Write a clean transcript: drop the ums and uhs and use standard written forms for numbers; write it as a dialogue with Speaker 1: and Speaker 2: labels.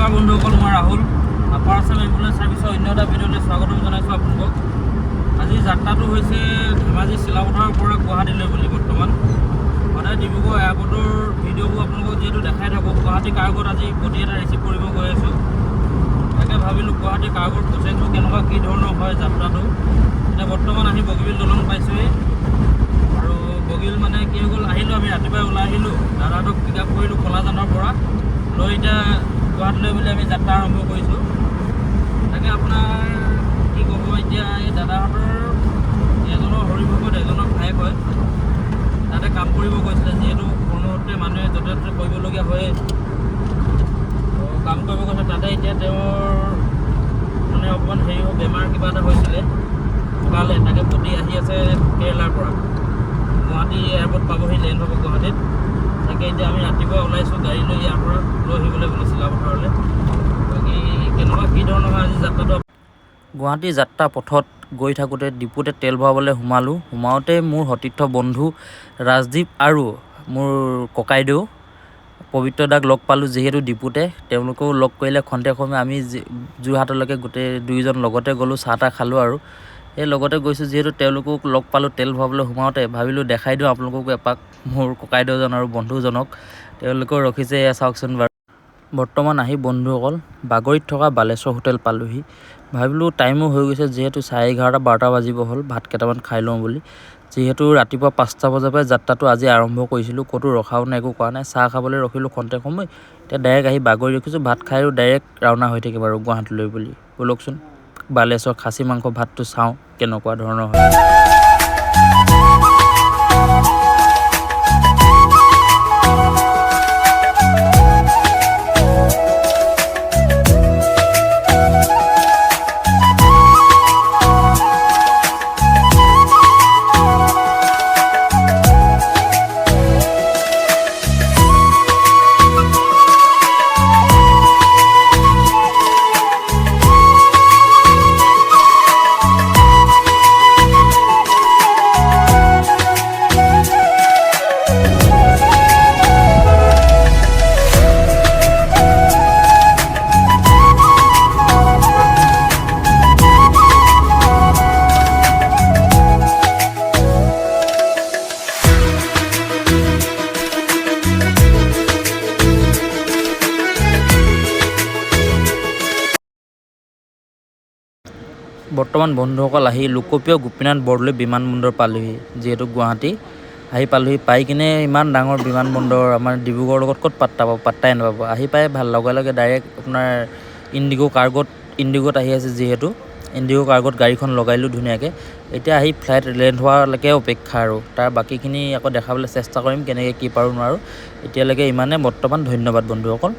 Speaker 1: নমস্কাৰ বন্ধুসকল, মই ৰাহুল আপাৰ আছাম এম্বুলেন্স সাৰ্ভিসৰ অন্য এটা ভিডিঅ'লৈ স্বাগতম জনাইছোঁ আপোনালোকক। আজি যাত্ৰাটো হৈছে ধেমাজি চিলাপথাৰৰ পৰা গুৱাহাটীলৈ বুলি। বৰ্তমান সদায় ডিব্ৰুগড় এয়াৰপৰ্টৰ ভিডিঅ'বোৰ আপোনালোকক যিহেতু দেখাই থাকোঁ, গুৱাহাটী কাৰ্গত আজি প্ৰতি এটা ৰিচিভ কৰিব গৈ আছোঁ। তাকে ভাবিলোঁ গুৱাহাটী কাৰ্গৰ প্ৰচেছবোৰ কেনেকুৱা, কি ধৰণৰ হয় যাত্ৰাটো। এতিয়া বৰ্তমান আহি বগীবিল দলং পাইছোঁহি আৰু বগীবিল মানে কি হৈ গ'ল, আহিলোঁ আমি ৰাতিপুৱাই ওলাই আহিলোঁ, দাদাহঁতক পিক আপ কৰিলোঁ কলাজানৰ পৰা লৈ এতিয়া গুৱাহাটীলৈ বুলি আমি যাত্ৰা আৰম্ভ কৰিছোঁ। তাকে আপোনাৰ কি ক'ব, এতিয়া এই দাদাহঁতৰ এজনৰ হৰিভকত এজনৰ ভায়েক হয়, তাতে কাম কৰিব গৈছিলে। যিহেতু কোনোতে মানুহে য'তে ত'তে কৰিবলগীয়া হয়েই, কাম কৰিব গৈছে। তাতে এতিয়া তেওঁৰ মানে অকণমান হেৰি বেমাৰ কিবা এটা হৈছিলে, ঢুকালে। তাকে প্ৰতি আহি আছে কেৰেলাৰ পৰা, গুৱাহাটী এয়াৰপৰ্ট পাবহি, লেণ্ড হ'ব গুৱাহাটীত। তাকে এতিয়া আমি ৰাতিপুৱা ওলাইছোঁ গাড়ী লৈ ইয়াৰ পৰা লৈ আহিবলৈ বুলি চিলাপথাৰলৈ। বাকী কেনেকুৱা কি ধৰণৰ হয় আজি যাত্ৰাটো। গুৱাহাটী যাত্ৰা পথত গৈ থাকোঁতে ডিপুতে তেল ভৰাবলৈ সোমাওঁতে মোৰ সতীৰ্থ বন্ধু ৰাজদীপ আৰু মোৰ ককাইদেউ পবিত্ৰ দাক লগ পালোঁ। যিহেতু ডিপুতে তেওঁলোকেও লগ কৰিলে খন্তেক সময়, আমি যোৰহাটলৈকে গোটেই দুয়োজন লগতে গ'লোঁ, চাহ তাহ খালোঁ আৰু সেই লগতে গৈছোঁ। যিহেতু তেওঁলোকক লগ পালোঁ তেল ভৰাবলৈ সোমাওঁতে, ভাবিলোঁ দেখাই দিওঁ আপোনালোককো এপাক মোৰ ককাইদেউজন আৰু বন্ধুজনক। তেওঁলোকেও ৰখিছে, এয়া চাওকচোন বাৰু। বৰ্তমান আহি বন্ধুসকল বাগৰিত থকা বালেশ্বৰ হোটেল পালোঁহি। ভাবিলোঁ টাইমো হৈ গৈছে, যিহেতু 11:30-12 বাজিব হ'ল, ভাত কেইটামান খাই লওঁ বুলি। যিহেতু ৰাতিপুৱা 5টা বজাৰ পৰাই যাত্ৰাটো আজি আৰম্ভ কৰিছিলোঁ, ক'তো ৰখাও নাই, একো কৰা নাই। চাহ খাবলৈ ৰখিলোঁ খন্তেক সময়, এতিয়া ডাইৰেক্ট আহি বাগৰি ৰখিছোঁ। ভাত খাই আৰু ডাইৰেক্ট ৰাওনা হৈ থাকিম আৰু গুৱাহাটীলৈ বুলি। ব'লকচোন বালেশ্বৰ খাচী মাংস ভাতটো চাওঁ কেনেকুৱা ধৰণৰ হয়। বৰ্তমান বন্ধুসকল আহি লোকপ্ৰিয় গোপীনাথ বৰদলৈ বিমানবন্দৰ পালোঁহি। যিহেতু গুৱাহাটী আহি পালোঁহি, পাই কিনে ইমান ডাঙৰ বিমানবন্দৰ আমাৰ ডিব্ৰুগড়ৰ লগত ক'ত পাত্তাই নাপাব। আহি পাই ভাল লগে লগে ডাইৰেক্ট আপোনাৰ ইণ্ডিগ'ত আহি আছে। যিহেতু ইণ্ডিগ' কাৰ্গত গাড়ীখন লগাইলোঁ ধুনীয়াকৈ। এতিয়া আহি ফ্লাইট লেণ্ড হোৱালৈকে অপেক্ষা আৰু তাৰ বাকীখিনি আকৌ দেখাবলৈ চেষ্টা কৰিম, কেনেকৈ কি পাৰোঁ নোৱাৰোঁ। এতিয়ালৈকে ইমানে। বৰ্তমান ধন্যবাদ বন্ধুসকল।